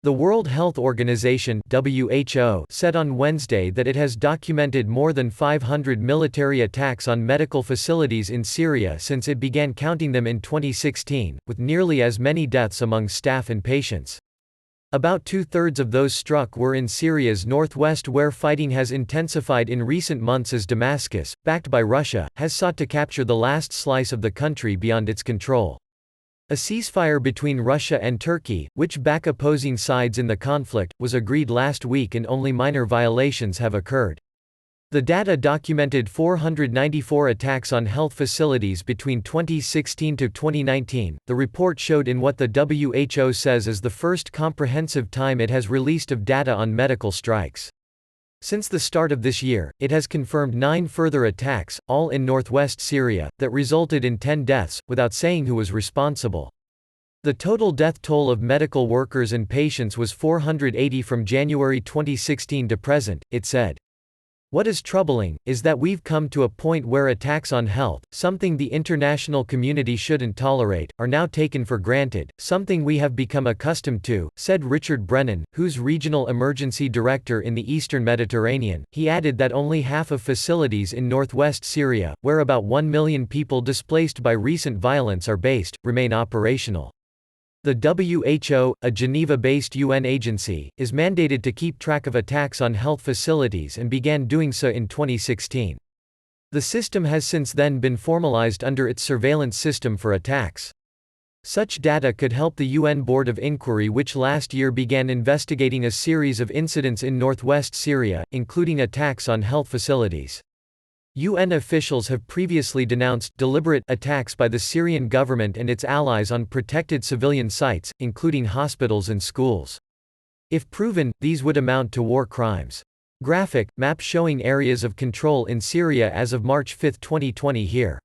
The World Health Organization (WHO) said on Wednesday that it has documented more than 500 military attacks on medical facilities in Syria since it began counting them in 2016, with nearly as many deaths among staff and patients. About two-thirds of those struck were in Syria's northwest, where fighting has intensified in recent months as Damascus, backed by Russia, has sought to capture the last slice of the country beyond its control. A ceasefire between Russia and Turkey, which back opposing sides in the conflict, was agreed last week and only minor violations have occurred. The data documented 494 attacks on health facilities between 2016 to 2019, the report showed, in what the WHO says is the first comprehensive time it has released of data on medical strikes. Since the start of this year, it has confirmed 9 further attacks, all in northwest Syria, that resulted in 10 deaths, without saying who was responsible. The total death toll of medical workers and patients was 480 from January 2016 to present, it said. What is troubling, is that we've come to a point where attacks on health, something the international community shouldn't tolerate, are now taken for granted, something we have become accustomed to, said Richard Brennan, who's regional emergency director in the eastern Mediterranean. He added that only half of facilities in northwest Syria, where about 1 million people displaced by recent violence are based, remain operational. The WHO, a Geneva-based UN agency, is mandated to keep track of attacks on health facilities and began doing so in 2016. The system has since then been formalized under its surveillance system for attacks. Such data could help the UN Board of Inquiry, which last year began investigating a series of incidents in northwest Syria, including attacks on health facilities. UN officials have previously denounced deliberate attacks by the Syrian government and its allies on protected civilian sites, including hospitals and schools. If proven, these would amount to war crimes. Graphic map showing areas of control in Syria as of March 5, 2020 here.